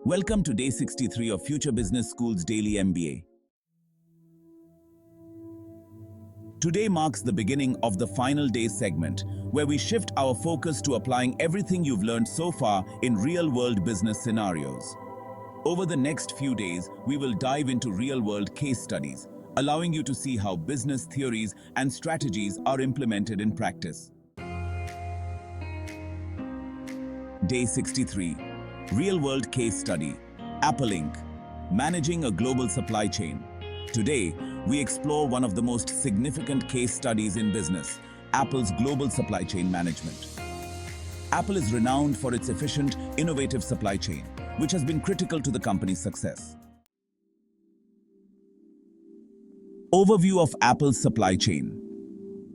Welcome to Day 63 of Future Business School's Daily MBA. Today marks the beginning of the final day segment, where we shift our focus to applying everything you've learned so far in real-world business scenarios. Over the next few days, we will dive into real-world case studies, allowing you to see how business theories and strategies are implemented in practice. Day 63. Real-world case study. Apple Inc. Managing a global supply chain. Today, we explore one of the most significant case studies in business, Apple's global supply chain management. Apple is renowned for its efficient, innovative supply chain, which has been critical to the company's success. Overview of Apple's supply chain.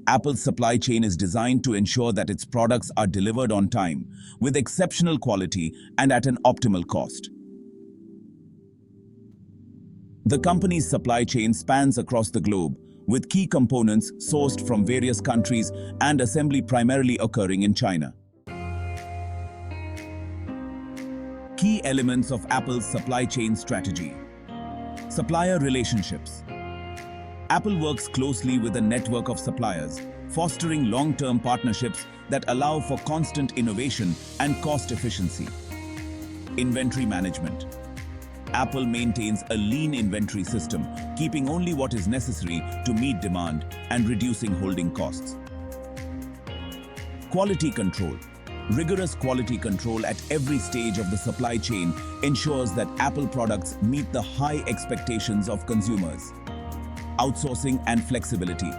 Apple's supply chain is designed to ensure that its products are delivered on time, with exceptional quality and at an optimal cost. The company's supply chain spans across the globe, with key components sourced from various countries and assembly primarily occurring in China. Key elements of Apple's supply chain strategy. Supplier relationships. Apple works closely with a network of suppliers, fostering long-term partnerships that allow for constant innovation and cost efficiency. Inventory management. Apple maintains a lean inventory system, keeping only what is necessary to meet demand and reducing holding costs. Quality control. Rigorous quality control at every stage of the supply chain ensures that Apple products meet the high expectations of consumers. Outsourcing and flexibility.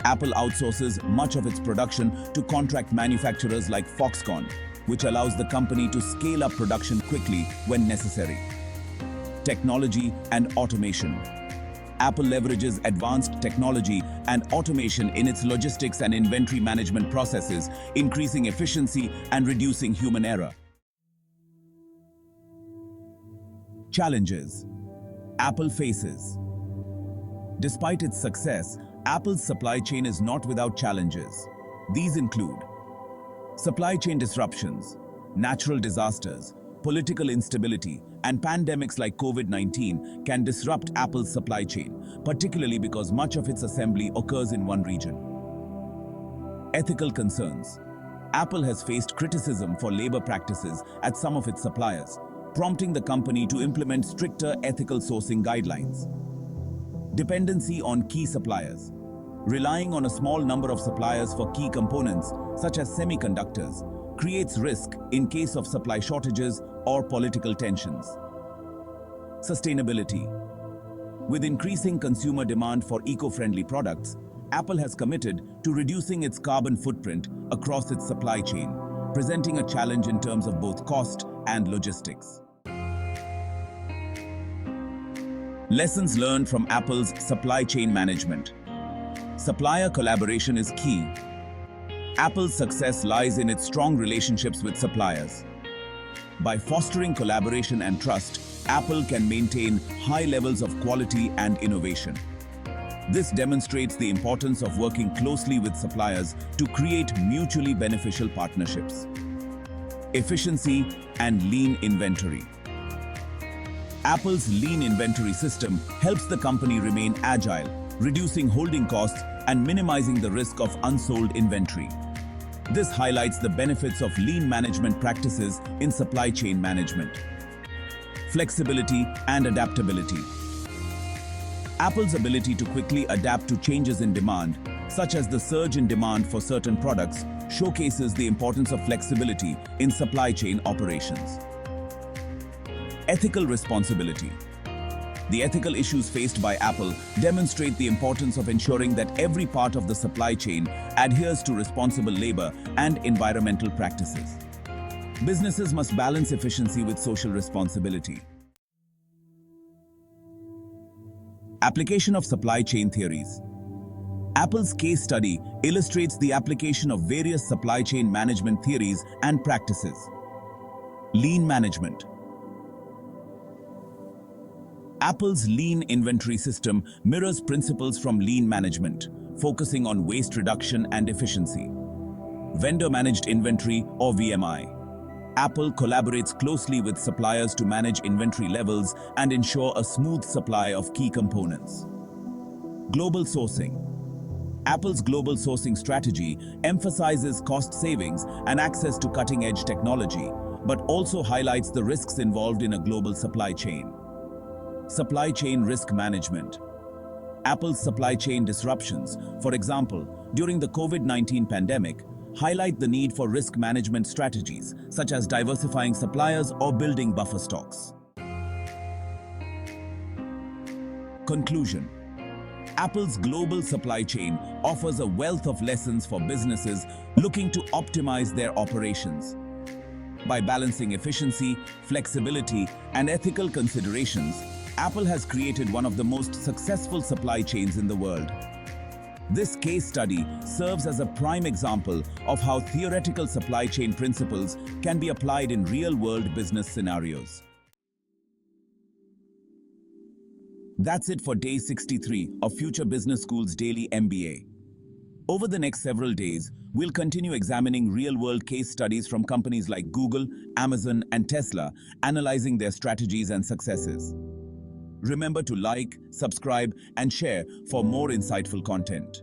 Apple outsources much of its production to contract manufacturers like Foxconn, which allows the company to scale up production quickly when necessary. Technology and automation. Apple leverages advanced technology and automation in its logistics and inventory management processes, increasing efficiency and reducing human error. Challenges Apple faces. Despite its success, Apple's supply chain is not without challenges. These include supply chain disruptions, natural disasters, political instability, and pandemics like COVID-19 can disrupt Apple's supply chain, particularly because much of its assembly occurs in one region. Ethical concerns. Apple has faced criticism for labor practices at some of its suppliers, prompting the company to implement stricter ethical sourcing guidelines. Dependency on key suppliers. Relying on a small number of suppliers for key components, such as semiconductors, creates risk in case of supply shortages or political tensions. Sustainability. With increasing consumer demand for eco-friendly products, Apple has committed to reducing its carbon footprint across its supply chain, presenting a challenge in terms of both cost and logistics. Lessons learned from Apple's supply chain management. Supplier collaboration is key. Apple's success lies in its strong relationships with suppliers. By fostering collaboration and trust, Apple can maintain high levels of quality and innovation. This demonstrates the importance of working closely with suppliers to create mutually beneficial partnerships. Efficiency and lean inventory. Apple's lean inventory system helps the company remain agile, reducing holding costs and minimizing the risk of unsold inventory. This highlights the benefits of lean management practices in supply chain management. Flexibility and adaptability. Apple's ability to quickly adapt to changes in demand, such as the surge in demand for certain products, showcases the importance of flexibility in supply chain operations. Ethical responsibility. The ethical issues faced by Apple demonstrate the importance of ensuring that every part of the supply chain adheres to responsible labor and environmental practices. Businesses must balance efficiency with social responsibility. Application of supply chain theories. Apple's case study illustrates the application of various supply chain management theories and practices. Lean management. Apple's lean inventory system mirrors principles from lean management, focusing on waste reduction and efficiency. Vendor-managed inventory, or VMI. Apple collaborates closely with suppliers to manage inventory levels and ensure a smooth supply of key components. Global sourcing. Apple's global sourcing strategy emphasizes cost savings and access to cutting-edge technology, but also highlights the risks involved in a global supply chain. Supply chain risk management. Apple's supply chain disruptions, for example, during the COVID-19 pandemic, highlight the need for risk management strategies, such as diversifying suppliers or building buffer stocks. Conclusion. Apple's global supply chain offers a wealth of lessons for businesses looking to optimize their operations. By balancing efficiency, flexibility, and ethical considerations, Apple has created one of the most successful supply chains in the world. This case study serves as a prime example of how theoretical supply chain principles can be applied in real-world business scenarios. That's it for Day 63 of Future Business School's Daily MBA. Over the next several days, we'll continue examining real-world case studies from companies like Google, Amazon, and Tesla, analyzing their strategies and successes. Remember to like, subscribe, and share for more insightful content.